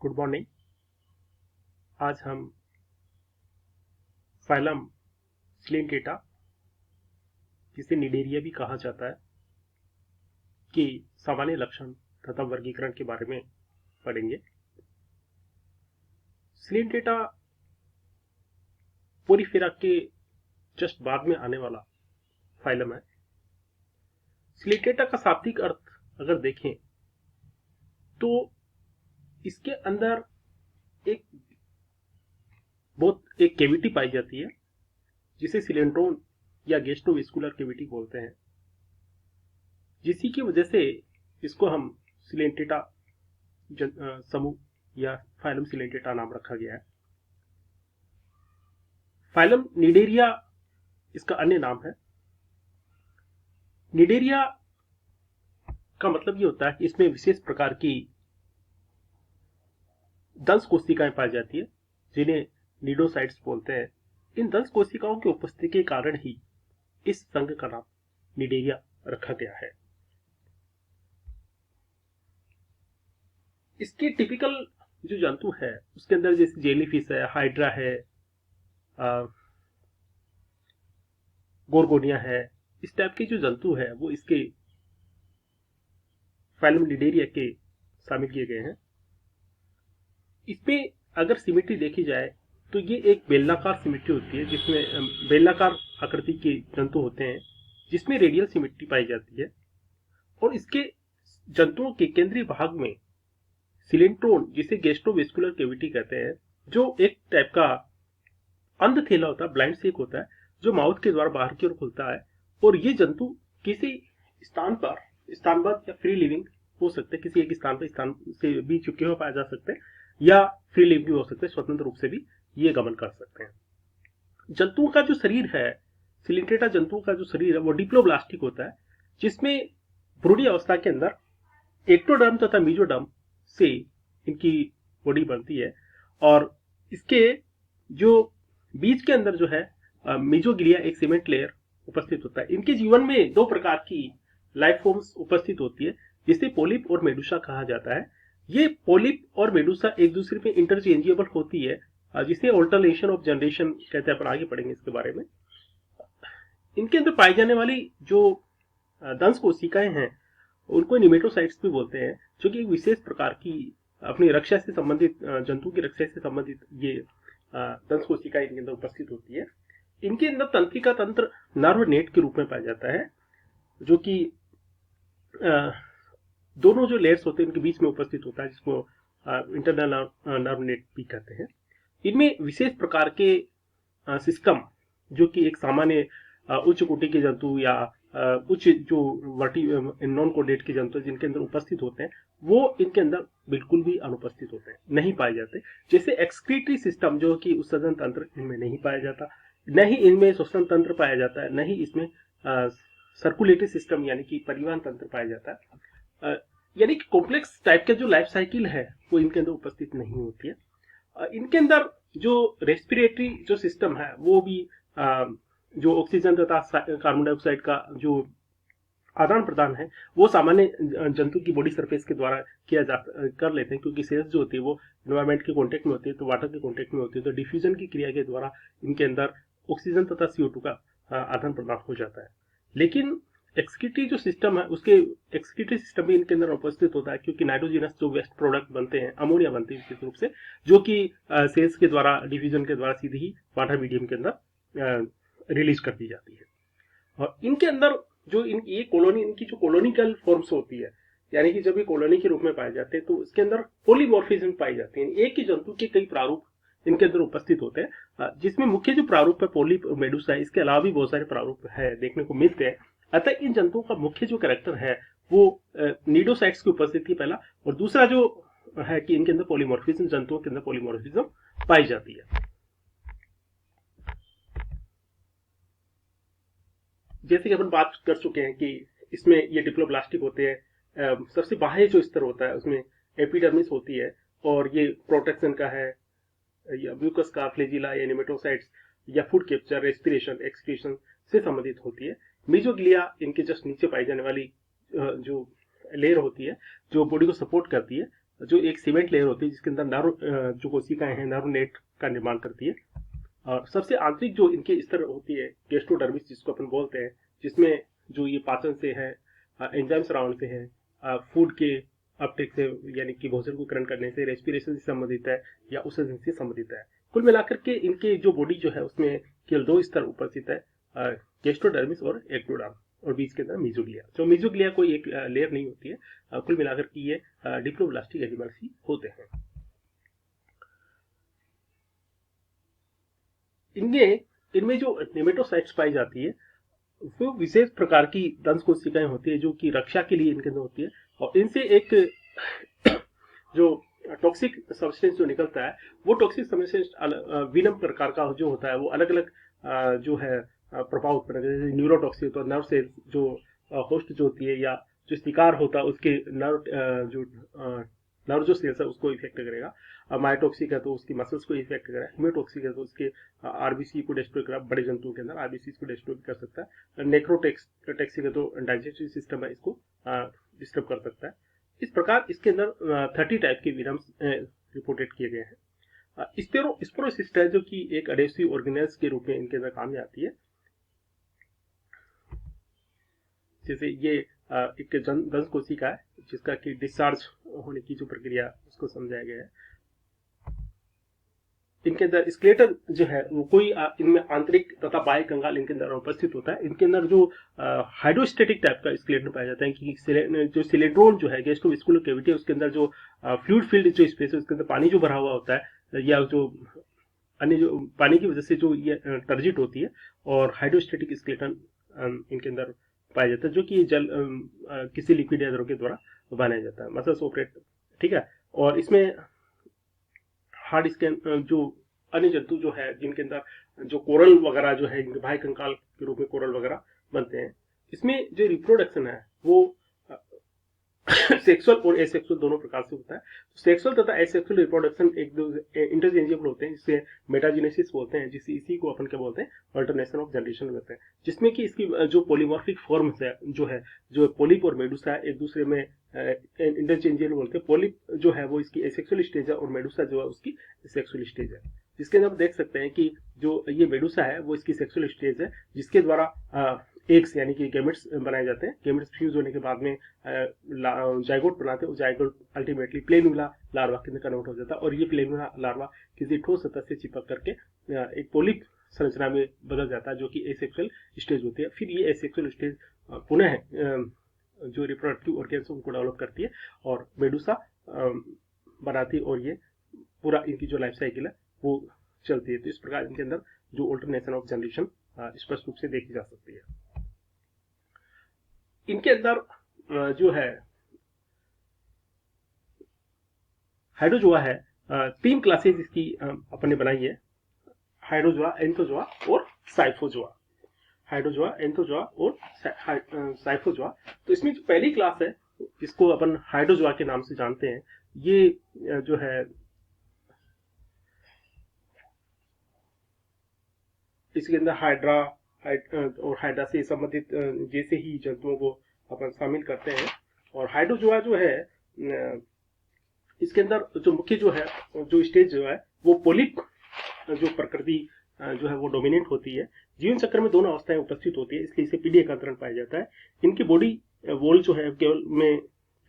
Good morning. आज हम phylum Coelenterata, जिसे निडेरिया भी कहा जाता है, की सामान्य लक्षण तथा वर्गीकरण के बारे में पढ़ेंगे। सिलेंटेटा पोरीफेरा के जस्ट बाद में आने वाला फाइलम है। सिलेंटेटा का शाब्दिक अर्थ अगर देखें तो इसके अंदर एक कैविटी पाई जाती है जिसे सिलेंट्रोन या गैस्ट्रोवेस्कुलर कैविटी बोलते हैं, जिसी की वजह से इसको हम सिलेंटेटा समूह या फाइलम सिलेंटेटा नाम रखा गया है। फाइलम निडेरिया इसका अन्य नाम है। निडेरिया का मतलब ये होता है कि इसमें विशेष प्रकार की दंश कोशिकाएं पाई जाती है जिन्हें निडोसाइट्स बोलते हैं। इन दंश कोशिकाओं की उपस्थिति के कारण ही इस संघ का नाम निडेरिया रखा गया है। इसके टिपिकल जो जंतु है उसके अंदर जैसे जेलीफिश है, हाइड्रा है, गोरगोनिया है, इस टाइप के जो जंतु है वो इसके फाइलम निडेरिया के शामिल किए गए हैं। इसमें अगर सिमेट्री देखी जाए तो ये एक बेलनाकार सिमेट्री होती है, जिसमें बेलनाकार आकृति के जंतु होते हैं जिसमें रेडियल सिमेट्री पाई जाती है। और इसके जंतुओं के केंद्रीय भाग में सिलेंट्रोन, जिसे गैस्ट्रोवेस्कुलर कैविटी कहते हैं, जो एक टाइप का अंधथैला होता है, ब्लाइंड शेक होता है, जो माउथ के द्वारा बाहर की ओर खुलता है। और ये जंतु किसी स्थान पर स्थानबद्ध या फ्री लिविंग हो सकते हैं, किसी एक स्थान पर स्थान से भी चुके हुए पाए जा सकते हैं, या फ्री लिविंग भी हो सकते हैं, स्वतंत्र रूप से भी ये गमन कर सकते हैं। जंतुओं का जो शरीर है, सिलेंटेटा जंतुओं का जो शरीर है वो डिप्लोब्लास्टिक होता है, जिसमें भ्रूणीय अवस्था के अंदर एक्टोडर्म तथा मीजोडर्म से इनकी बॉडी बनती है। और इसके जो बीज के अंदर जो है मीजोग्लिया, एक सीमेंट लेयर उपस्थित होता है। इनके जीवन में दो प्रकार की लाइफ फॉर्म्स उपस्थित होती है, जिसे पोलिप और मेडुसा कहा जाता है। ये पोलिप और मेडुसा एक दूसरे में इंटरचेंजेबल होती है, जिसे ऑल्टरनेशन ऑफ जनरेशन कहते हैं। अपन आगे पढ़ेंगे इसके बारे में। इनके अंदर पाई जाने वाली जो दंश कोशिकाएं हैं उनको निमेटोसाइट्स भी बोलते हैं, जो कि एक विशेष प्रकार की अपनी रक्षा से संबंधित, जंतु की रक्षा से संबंधित ये दंश कोशिकाएं इनके अंदर उपस्थित होती है। इनके अंदर तंत्रिका तंत्र नर्व नेट के रूप में पाया जाता है, जो कि दोनों जो लेयर्स होते हैं उनके बीच में उपस्थित होता है, जिसको इंटरनल नर्व नेट भी कहते हैं। इनमें विशेष प्रकार के सिस्टम, जो कि एक सामान्य उच्च कोटि के जंतु या उच्च जो वर्टी नॉन कोडेट के जंतु जिनके अंदर उपस्थित होते हैं, वो इनके अंदर बिल्कुल भी अनुपस्थित होते हैं, नहीं पाए जाते। जैसे एक्सक्रीटरी सिस्टम, जो कि उत्सर्जन तंत्र, इनमें नहीं पाया जाता, न ही इनमें श्वसन तंत्र पाया जाता है, न ही इसमें सर्कुलेटरी सिस्टम यानी कि परिवहन तंत्र पाया जाता है। यानी कि कॉम्प्लेक्स टाइप का जो लाइफ साइकिल है वो इनके अंदर उपस्थित नहीं होती है। इनके अंदर जो रेस्पिरेटरी जो सिस्टम है वो भी जो ऑक्सीजन तथा कार्बन डाइऑक्साइड का जो आदान प्रदान है वो सामान्य जंतु की बॉडी सरफेस के द्वारा कर लेते हैं, क्योंकि सेल्स जो होती है वो एनवायरमेंट के कांटेक्ट में होती है, तो वाटर के कांटेक्ट में होती है, तो डिफ्यूजन की क्रिया के द्वारा इनके अंदर ऑक्सीजन तथा CO2 का आदान प्रदान हो जाता है। लेकिन एक्सक्रीटरी जो सिस्टम है, उसके एक्सक्रीटरी सिस्टम भी इनके अंदर उपस्थित होता है, क्योंकि नाइट्रोजिनस जो वेस्ट प्रोडक्ट बनते हैं, अमोनिया बनती है विशेष रूप से, जो कि सेल्स के द्वारा, डिफ्यूजन के द्वारा सीधे ही वाटर मीडियम के अंदर रिलीज कर दी जाती है। और इनके अंदर जो ये कॉलोनी, इनकी जो कॉलोनिकल फॉर्म्स होती है, यानी कि जब ये कॉलोनी के रूप में पाए जाते हैं तो इसके अंदर पॉलीमॉर्फिज्म पाई जाती है। एक ही जंतु के कई प्रारूप इनके अंदर उपस्थित होते हैं, जिसमें मुख्य जो प्रारूप है पोलिप और मेडुसा है, इसके अलावा भी बहुत सारे प्रारूप है देखने को मिलते हैं। अतः इन जंतुओं का मुख्य जो कैरेक्टर है वो निडोसाइट्स की उपस्थिति पहला, और दूसरा जो है कि इनके अंदर पॉलीमॉर्फिज्म, जंतुओं के अंदर पॉलीमॉर्फिज्म पाई जाती है। जैसे कि अपन बात कर चुके हैं कि इसमें ये डिप्लोब्लास्टिक होते हैं। सबसे बाह्य जो स्तर होता है उसमें एपिडर्मिस होती है, और ये प्रोटेक्शन का है, या म्यूकस का, फ्लैजिला या नेमेटोसाइट्स या फूड कैप्चर, रेस्पिरेशन, एक्सक्रीशन से संबंधित होती है। मीजोग्लिया इनके जस्ट नीचे पाई जाने वाली जो लेयर होती है, जो बॉडी को सपोर्ट करती है, जो एक सीमेंट लेयर होती है जिसके अंदर नर्व जो कोशिकाएं हैं नर्व नेट का निर्माण करती है। और सबसे आंतरिक जो इनके स्तर होती है गैस्ट्रोडर्मिस जिसको अपन बोलते हैं, जिसमें जो ये पाचन से है, एंजाइम्स राउंड से है, फूड के अपटेक से यानी कि भोजन को ग्रहण करने से, रेस्पिरेशन से संबंधित है या उत्सर्जन से संबंधित है। कुल मिलाकर के इनके जो बॉडी जो है उसमें केवल 2 स्तर उपस्थित है, गैस्ट्रोडर्मिस और एक्टोडर्म, और बीच के अंदर मीजोग्लिया। जो मीजोग्लिया कोई एक लेयर नहीं होती है। कुल मिलाकर के ये डिप्लोब्लास्टिक एनिमल्स ही होते हैं। इनमें जो नेमेटोसाइट्स पाई जाती है वो विशेष प्रकार की दंश कोशिकाएं होती है जो कि रक्षा के लिए इनके अंदर होती है, और इनसे एक जो टॉक्सिक सब्सटेंस जो निकलता है वो टॉक्सिक सब्सटेंस वीनम प्रकार का जो होता है वो अलग अलग जो है प्रभाव उत्पन्न करता है। जैसे न्यूरोटॉक्सिक तो नर्व सेल्स जो होस्ट जो होती है या जो शिकार होता है उसके नर्व जो सेल्स है उसको इफेक्ट करेगा। मायोटॉक्सिक है तो उसकी मसल्स को इफेक्ट करेगा। हिमेटॉक्सिक है तो उसके आरबीसी को डिस्ट्रॉय करेगा, बड़े जंतुओं के अंदर आरबीसी को डिस्ट्रॉय कर सकता है। नेक्रोटॉक्सिक है तो डाइजेस्टिव सिस्टम है इसको डिस्टर्ब कर सकता है। इस प्रकार इसके अंदर 30 टाइप के वीनम्स रिपोर्टेड किए गए हैं। स्पोरोसिस्ट है जो कि एक अडेसिव ऑर्गेनेल्स के रूप में इनके अंदर काम में आती है। जैसे ये एक दंश कोशिका है जिसका कि डिस्चार्ज होने की जो प्रक्रिया उसको समझाया गया है। इनके अंदर स्केलेटन जो है वो कोई इनमें आंतरिक तथा बाह्य कंकाल इनके अंदर उपस्थित होता है। इनके अंदर जो हाइड्रोस्टेटिक टाइप का स्केलेटन पाया जाता है कि जो सिलेंड्रोन जो है गैस्ट्रोवेस्कुलर कैविटी है उसके अंदर जो फ्लूइड फील्ड जो स्पेस है उसके अंदर पानी जो भरा हुआ होता है या जो अन्य जो पानी की वजह से जो ये टर्जिट होती है, और हाइड्रोस्टेटिक स्केलेटन इनके अंदर पाया जाता है जो कि जल किसी लिक्विड या द्रव के द्वारा बनाया जाता है। मसल्स ऑपरेट, ठीक है। और इसमें हार्ड स्कैन जो अन्य जंतु जो है जिनके अंदर जो कोरल वगैरह जो है बाह्य कंकाल के रूप में कोरल वगैरह बनते हैं, इसमें जो रिप्रोडक्शन है वो सेक्सुअल और एसेक्सुअल दोनों प्रकार से होता है। सेक्सुअल तथा एसेक्सुअल रिप्रोडक्शन एक इंटरचेंजेबल होते हैं, जिससे मेटाजेनेसिस बोलते हैं, जिससे इसी को अपन क्या बोलते हैं अल्टरनेशन ऑफ जनरेशन बोलते हैं। जिसमें कि इसकी जो पॉलीमॉर्फिक फॉर्म्स है जो पोलिप और मेडुसा है एक दूसरे में इंटरचेंजेबल बोलते हैं। पोलिप जो है वो इसकी एसेक्सुअल स्टेज है और मेडुसा जो है उसकी सेक्सुअल स्टेज है। जिसके अंदर आप देख सकते हैं कि जो ये मेडुसा है वो इसकी सेक्सुअल स्टेज है, जिसके द्वारा एग्स यानी कि गैमेट्स बनाए जाते हैं। गैमेट्स फ्यूज होने के बाद में जाइगोट बनाते हैं। जाइगोट अल्टीमेटली प्लेनुला लार्वा के अंदर कन्वर्ट हो जाता है, और ये प्लेनुला लार्वा किसी ठोस सतह से चिपक करके एक पोलिप संरचना में बदल जाता है जो कि एसेक्सुअल स्टेज होती है। फिर ये एसेक्सुअल स्टेज पुनः जो रिप्रोडक्टिव ऑर्गेन्स उनको डेवलप करती है और मेडुसा बनाती है, और ये पूरा इनकी जो लाइफ साइकिल है वो चलती है। तो इस प्रकार इनके अंदर जो अल्टरनेशन ऑफ जनरेशन स्पष्ट रूप से देखी जा सकती है। इनके अंदर जो है हाइड्रोजोआ है, 3 क्लासेस इसकी अपन ने बनाई है, हाइड्रोजोआ, एंथोजोआ और साइफोजोआ। हाइड्रोजोआ, एंथोजोआ और साइफोजोआ। तो इसमें जो पहली क्लास है जिसको अपन हाइड्रोजोआ के नाम से जानते हैं, ये जो है इसके अंदर हाइड्रा और हाइड्रा से संबंधित जैसे ही जंतुओं को अपन शामिल करते हैं। और हाइड्रोजोआ जो है इसके अंदर जो मुख्य जो है जो स्टेज जो है वो पोलिप जो प्रकृति जो है वो डोमिनेंट होती है। जीवन चक्र में दोनों अवस्थाएं उपस्थित होती है, इसलिए इसे पीढ़ी एकांतरण पाया जाता है। इनकी बॉडी वॉल जो है केवल में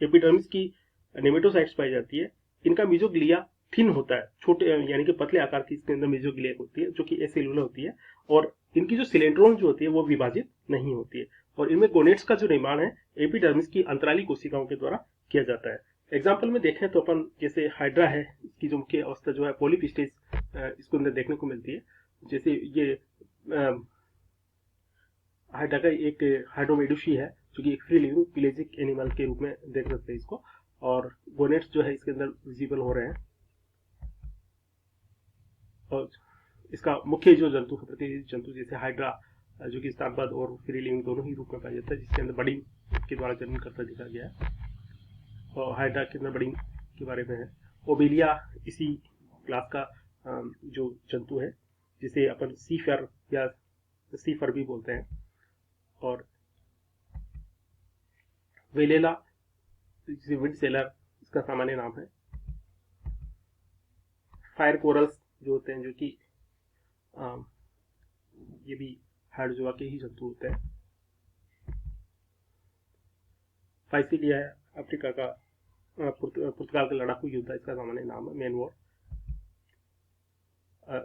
एपिडर्मिस की नेमेटोसाइट्स पाई जाती है। इनका मीजोग्लिया थिन होता है, छोटे यानी कि पतले आकार की इसके अंदर मीजोग्लिया होती है जो कि एसेलुलर होती है, और इनकी जो सिलेंड्रोन जो होती है वो विभाजित नहीं होती है। और इनमें गोनेट्स का जो निर्माण है एपिडर्मिस की अंतराली कोशिकाओं के द्वारा किया जाता है। एग्जाम्पल में देखें तो अपन जैसे हाइड्रा है, इसकी जो मुख्य अवस्था जो है पोलिप स्टेज इसको अंदर देखने को मिलती है। जैसे ये हाइड्रा का एक हाइड्रोमेडुसी है जो कि एक फ्री लिविंग पिलेजिक एनिमल के रूप में देख सकते हैं इसको, और गोनेट्स जो है इसके अंदर विजिबल हो रहे हैं। और इसका मुख्य जो जंतु है प्रतिनिधि जंतु जैसे हाइड्रा जो कि स्तनबद्ध और फ्री लिविंग दोनों ही रूप में पाया जाता है, जिसके अंदर बडिंग के द्वारा जन्म करता दिखा गया है। और हाइड्रा के अंदर बडिंग के बारे में है। ओबेलिया इसी क्लास का जो जंतु है जिसे अपन सीफर या सीफर भी बोलते हैं। और वेलेला जिसे विंड सेलर इसका सामान्य नाम है, फायर कोरल्स जो होते हैं, जो कि ये भी हाइड्रोजोआ के ही जंतु होते हैं। फाइसीलिया है अफ्रीका का पुर्तगाल का लड़ाकू योद्धा, इसका सामान्य नाम है, मैन वॉर।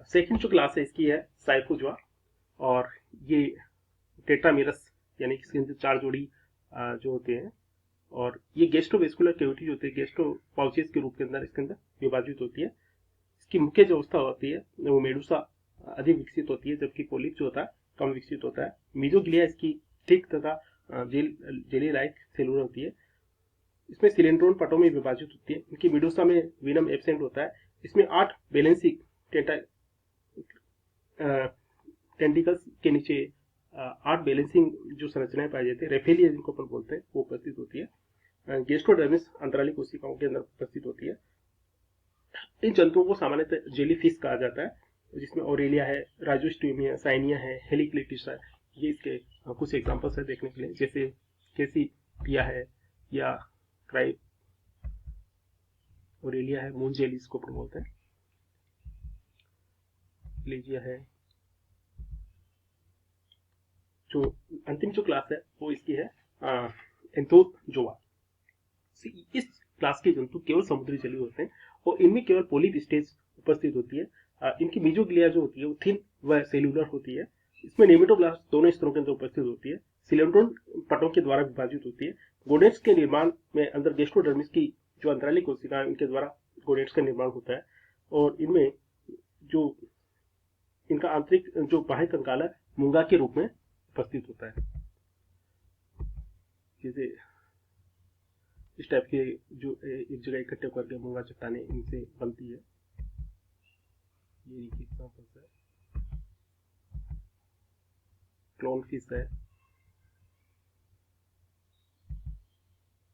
सेकंड जो क्लास है इसकी है साइफोजोआ, और ये टेट्रामेरस यानी कि इसके अंदर 4 जोड़ी जो होते हैं, और ये गेस्ट्रोवेस्कुलर कैविटी जो होती है, गेस्ट्रो पाउचेस के रूप के अंदर इसके अंदर विभाजित होती है। इसकी मुख्य जो अवस्था होती है वो मेडुसा अधिक विकसित होती है, जबकि पोलिप जो होता है कम विकसित होता है। मीजोग्लिया इसकी थिक तथा जेली लाइक सेलुलर होती है। इसमें सिलेंड्रोन पटों में विभाजित होती है। इनकी मेडुसा में वीनम एब्सेंट होता है। इसमें 8 बैलेंसिंग टेंटिकल्स के नीचे 8 बैलेंसिंग जो संरचनाएं पाई जाती है, रेफेलिया जिनको अपन बोलते हैं, वो उपस्थित होती है। गेस्ट्रोडर्मिस अंतराली कोशिकाओं के अंदर उपस्थित होती है। इन जंतुओं को सामान्यतः जेली फिश कहा जाता है, जिसमें ऑरेलिया है, राइजोस्ट्यूमिया, साइनिया है, हेलिक्लेटिस है। ये इसके कुछ एग्जांपल्स है देखने के लिए, जैसे कैसीपिया है या क्राई ऑरेलिया है, मून जेली इसको अपन बोलते हैं, लीजिया है। जो अंतिम जो क्लास है वो इसकी है एंथोजोआ। इस क्लास के जंतु केवल समुद्री जलीय होते हैं और इनमें केवल पोलिप स्टेज उपस्थित होती है। इनकी मीजोग्लिया जो होती है वो थिन व सेल्यूलर होती है। इसमें नेमेटोब्लास्ट दोनों स्तरों के अंदर उपस्थित होती है। सिलेंड्रोन पटों के द्वारा विभाजित होती है। गोनेट्स के निर्माण में अंदर गेस्ट्रोडर्मिस की जो अंतराली कोशिका है इनके द्वारा गोनेट्स का निर्माण होता है, और इनमें जो इनका आंतरिक जो बाह्य कंकाल है मूंगा के रूप में उपस्थित होता है। जैसे इस टाइप के जो एक जगह इकट्ठे करके मूंगा चट्टाने इनसे बनती है। ये एग्जांपल्स है। क्लोन फिश है,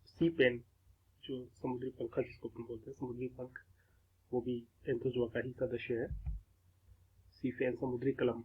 सी पेन जो समुद्री पंखा जिसको अपन बोलते हैं, समुद्री पंख, वो भी एंथोजोआ का ही सदस्य है। सी पेन समुद्री कलम